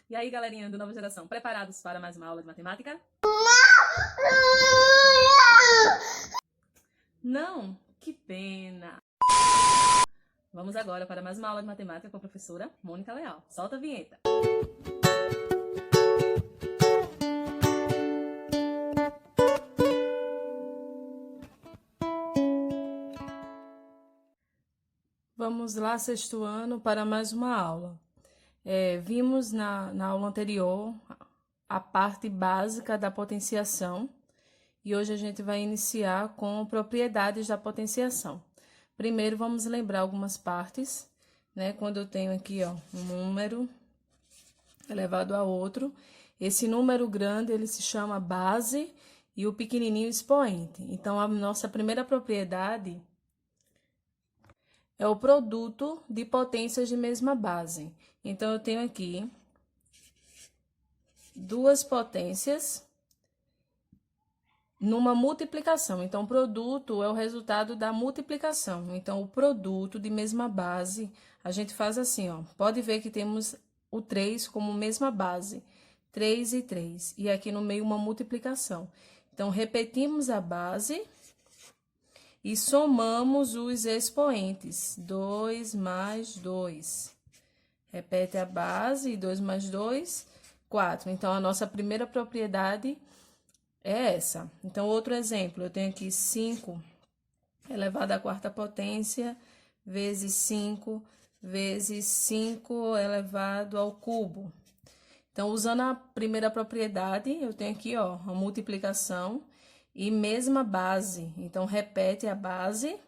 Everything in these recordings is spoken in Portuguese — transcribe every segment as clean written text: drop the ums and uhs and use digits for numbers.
E aí, galerinha do Nova Geração, preparados para mais uma aula de matemática? Não? Que pena! Vamos agora para mais uma aula de matemática com a professora Mônica Leal. Solta a vinheta! Vamos lá, sexto ano, para mais uma aula. Vimos na aula anterior a parte básica da potenciação e hoje a gente vai iniciar com propriedades da potenciação. Primeiro, vamos lembrar algumas partes, né? Quando eu tenho aqui, ó, um número elevado a outro, esse número grande, ele se chama base e o pequenininho expoente. Então, a nossa primeira propriedade é o produto de potências de mesma base. Então, eu tenho aqui duas potências numa multiplicação. Então, o produto é o resultado da multiplicação. Então, o produto de mesma base, a gente faz assim, ó. Pode ver que temos o 3 como mesma base. 3 e 3. E aqui no meio uma multiplicação. Então, repetimos a base e somamos os expoentes. 2 mais 2. Repete a base, e 2 mais 2, 4. Então, a nossa primeira propriedade é essa. Então, outro exemplo, eu tenho aqui 5 elevado à quarta potência, vezes 5, vezes 5 elevado ao cubo. Então, usando a primeira propriedade, eu tenho aqui, ó, a multiplicação e mesma base. Então, repete a base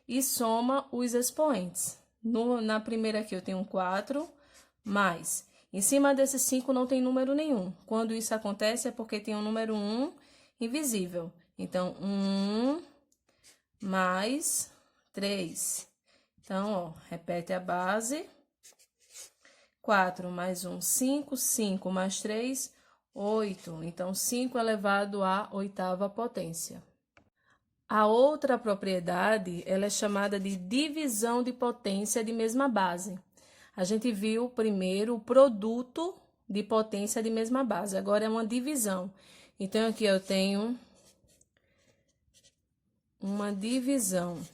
e soma os expoentes. Na primeira aqui eu tenho 4, mais. Em cima desse 5 não tem número nenhum. Quando isso acontece é porque tem um número 1 invisível. Então, 1 mais 3. Então, ó, repete a base. 4 mais 1, 5. 5 mais 3, 8. Então, 5 elevado à oitava potência. A outra propriedade, ela é chamada de divisão de potência de mesma base. A gente viu primeiro o produto de potência de mesma base, agora é uma divisão. Então, aqui eu tenho uma divisão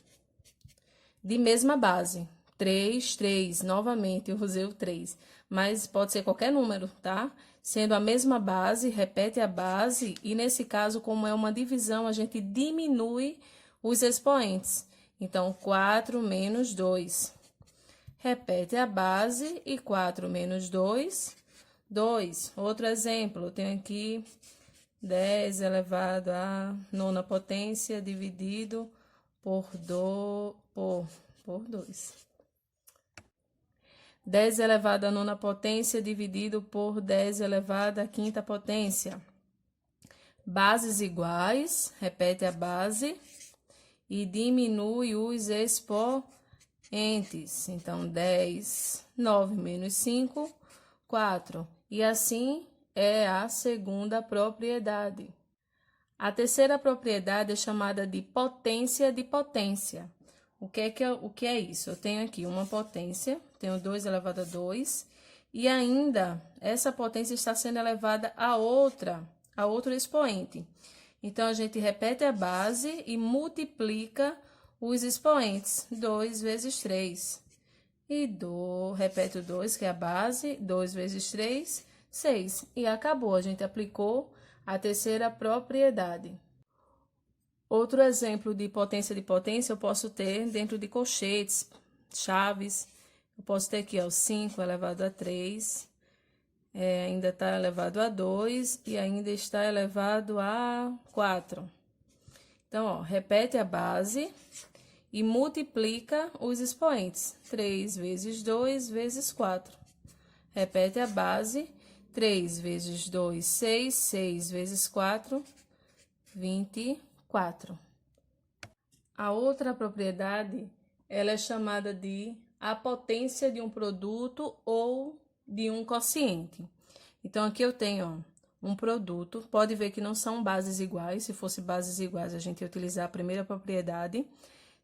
de mesma base. 3, 3, novamente eu usei o 3, mas pode ser qualquer número, tá? Sendo a mesma base, repete a base, e nesse caso, como é uma divisão, a gente diminui os expoentes. Então, 4 menos 2. Repete a base, e 4 menos 2, 2. Outro exemplo, eu tenho aqui 10 elevado à nona potência dividido por 2. 10 elevado à nona potência dividido por 10 elevado à quinta potência. Bases iguais, repete a base e diminui os expoentes. Então, 10, 9 menos 5, 4. E assim é a segunda propriedade. A terceira propriedade é chamada de potência de potência. O que é isso? Eu tenho aqui uma potência, tenho 2 elevado a 2, e ainda essa potência está sendo elevada a outro expoente. Então, a gente repete a base e multiplica os expoentes. 2 vezes 3. E repete o 2, que é a base, 2 vezes 3, 6. E acabou, a gente aplicou a terceira propriedade. Outro exemplo de potência eu posso ter dentro de colchetes, chaves. Eu posso ter aqui, ó, 5 elevado a 3, ainda está elevado a 2 e ainda está elevado a 4. Então, ó, repete a base e multiplica os expoentes. 3 vezes 2 vezes 4. Repete a base. 3 vezes 2, 6. 6 vezes 4, 24. A outra propriedade, ela é chamada de a potência de um produto ou de um quociente. Então, aqui eu tenho, ó, um produto. Pode ver que não são bases iguais. Se fosse bases iguais, a gente ia utilizar a primeira propriedade.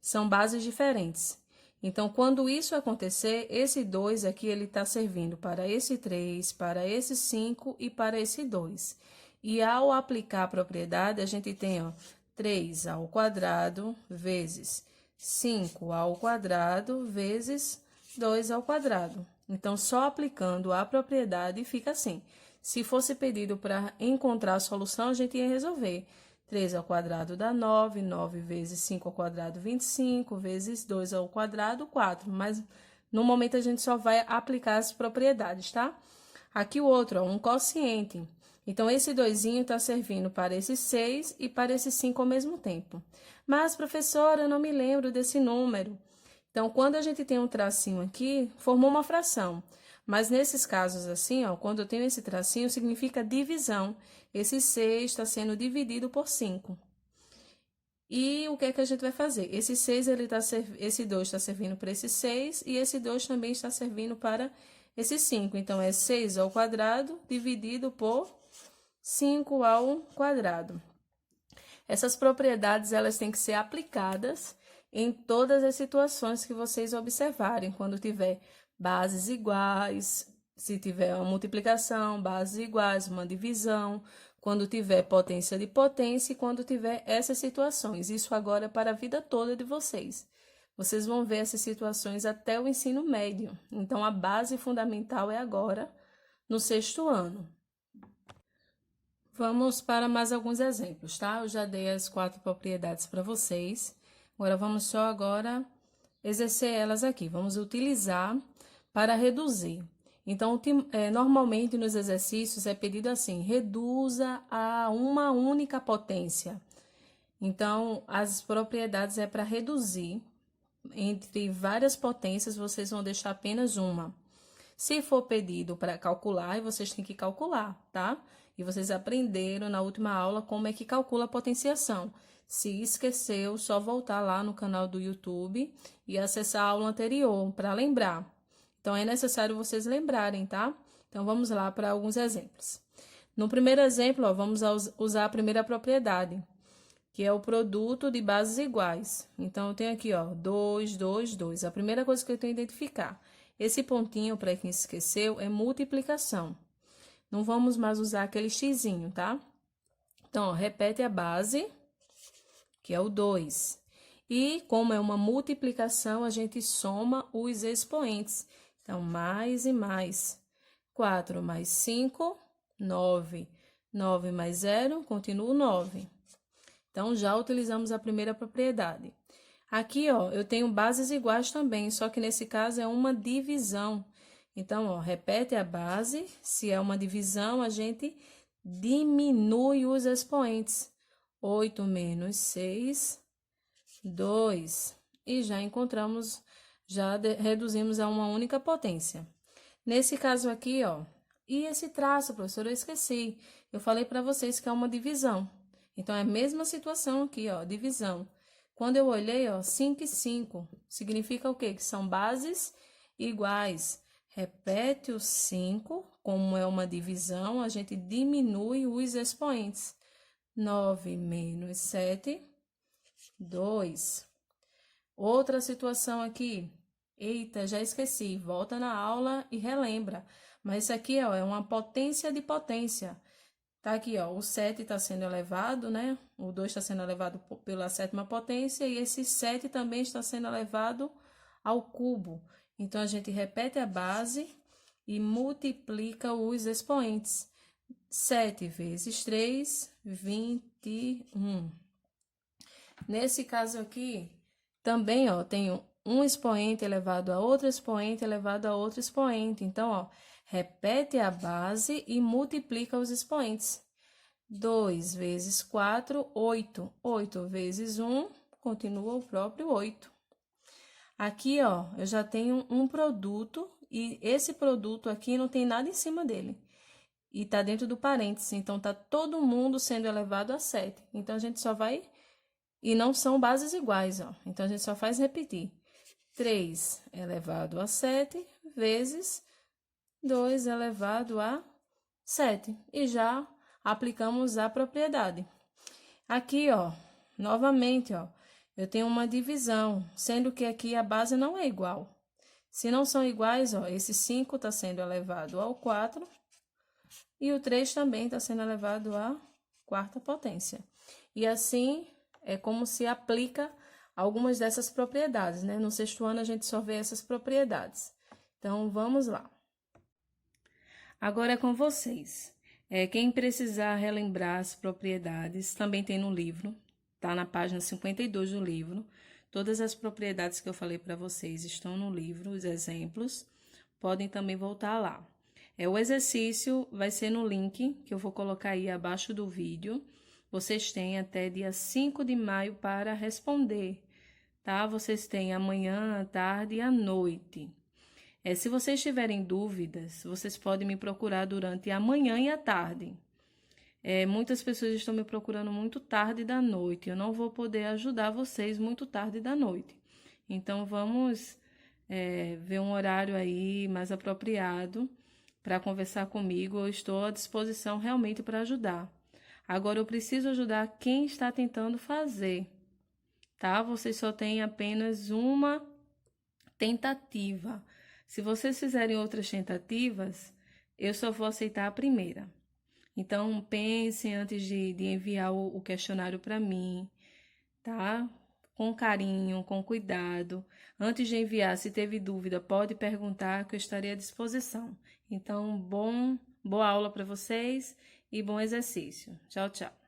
São bases diferentes. Então, quando isso acontecer, esse 2 aqui, ele está servindo para esse 3, para esse 5 e para esse 2. E ao aplicar a propriedade, a gente tem, ó, 3 ao quadrado vezes 5 ao quadrado vezes 2 ao quadrado. Então, só aplicando a propriedade fica assim. Se fosse pedido para encontrar a solução, a gente ia resolver. 3 ao quadrado dá 9, 9 vezes 5 ao quadrado, 25, vezes 2 ao quadrado, 4. Mas, no momento, a gente só vai aplicar as propriedades, tá? Aqui o outro, ó, um quociente. Então, esse 2 está servindo para esse 6 e para esse 5 ao mesmo tempo. Mas, professora, eu não me lembro desse número. Então, quando a gente tem um tracinho aqui, formou uma fração. Mas nesses casos assim, ó, quando eu tenho esse tracinho, significa divisão. Esse 6 está sendo dividido por 5. E o que é que a gente vai fazer? Esse 6, esse 2 está servindo para esse 6 e esse 2 também está servindo para esse 5. Então, é 6 ao quadrado dividido por 5 ao quadrado. Essas propriedades, elas têm que ser aplicadas em todas as situações que vocês observarem, quando tiver bases iguais, se tiver uma multiplicação, bases iguais, uma divisão, quando tiver potência de potência e quando tiver essas situações. Isso agora é para a vida toda de vocês. Vocês vão ver essas situações até o ensino médio. Então, a base fundamental é agora, no 6º ano. Vamos para mais alguns exemplos, tá? Eu já dei as 4 propriedades para vocês. Agora, vamos só agora exercer elas aqui. Vamos utilizar para reduzir. Então, normalmente nos exercícios é pedido assim, reduza a uma única potência. Então, as propriedades é para reduzir. Entre várias potências, vocês vão deixar apenas uma. Se for pedido para calcular, vocês têm que calcular, tá? E vocês aprenderam na última aula como é que calcula a potenciação. Se esqueceu, só voltar lá no canal do YouTube e acessar a aula anterior para lembrar. Então, é necessário vocês lembrarem, tá? Então, vamos lá para alguns exemplos. No primeiro exemplo, ó, vamos usar a primeira propriedade, que é o produto de bases iguais. Então, eu tenho aqui, ó, 2, 2, 2. A primeira coisa que eu tenho que identificar. Esse pontinho, para quem esqueceu, é multiplicação. Não vamos mais usar aquele xizinho, tá? Então, ó, repete a base, que é o 2. E, como é uma multiplicação, a gente soma os expoentes. Então, mais e mais. 4 mais 5, 9. 9 mais 0, continua o 9. Então, já utilizamos a primeira propriedade. Aqui, ó, eu tenho bases iguais também, só que nesse caso é uma divisão. Então, ó, repete a base. Se é uma divisão, a gente diminui os expoentes. 8 menos 6, 2. E já encontramos, reduzimos a uma única potência. Nesse caso aqui, ó, e esse traço, professor, eu esqueci. Eu falei para vocês que é uma divisão. Então, é a mesma situação aqui, ó, divisão. Quando eu olhei, ó, 5 e 5, significa o quê? Que são bases iguais. Repete o 5, como é uma divisão, a gente diminui os expoentes. 9 menos 7, 2. Outra situação aqui. Eita, já esqueci. Volta na aula e relembra. Mas isso aqui, ó, é uma potência de potência. Tá aqui, ó, o 7 está sendo elevado, né? O 2 está sendo elevado pela 7ª potência e esse 7 também está sendo elevado ao cubo. Então, a gente repete a base e multiplica os expoentes. 7 vezes 3, 21. Nesse caso aqui, também, ó, tenho um expoente elevado a outro expoente elevado a outro expoente. Então, ó, repete a base e multiplica os expoentes. 2 vezes 4, 8. 8 vezes 1, continua o próprio 8. Aqui, ó, eu já tenho um produto e esse produto aqui não tem nada em cima dele. E tá dentro do parênteses, então tá todo mundo sendo elevado a 7. Então, a gente só vai... E não são bases iguais, ó. Então, a gente só faz repetir. 3 elevado a 7 vezes 2 elevado a 7. E já aplicamos a propriedade. Aqui, ó, novamente, ó, eu tenho uma divisão, sendo que aqui a base não é igual. Se não são iguais, ó, esse 5 está sendo elevado ao 4 e o 3 também está sendo elevado à quarta potência. E assim é como se aplica algumas dessas propriedades, né? No sexto ano a gente só vê essas propriedades. Então, vamos lá. Agora é com vocês. Quem precisar relembrar as propriedades, também tem no livro, tá na página 52 do livro. Todas as propriedades que eu falei para vocês estão no livro, os exemplos. Podem também voltar lá. O exercício vai ser no link que eu vou colocar aí abaixo do vídeo. Vocês têm até dia 5 de maio para responder, tá? Vocês têm amanhã, à tarde e à noite. Se vocês tiverem dúvidas, vocês podem me procurar durante a manhã e a tarde. Muitas pessoas estão me procurando muito tarde da noite. Eu não vou poder ajudar vocês muito tarde da noite. Então, vamos ver um horário aí mais apropriado para conversar comigo. Eu estou à disposição realmente para ajudar. Agora, eu preciso ajudar quem está tentando fazer, tá? Vocês só têm apenas uma tentativa. Se vocês fizerem outras tentativas, eu só vou aceitar a primeira. Então, pensem antes de enviar o questionário para mim, tá? Com carinho, com cuidado. Antes de enviar, se teve dúvida, pode perguntar que eu estarei à disposição. Então, boa aula para vocês e bom exercício. Tchau, tchau.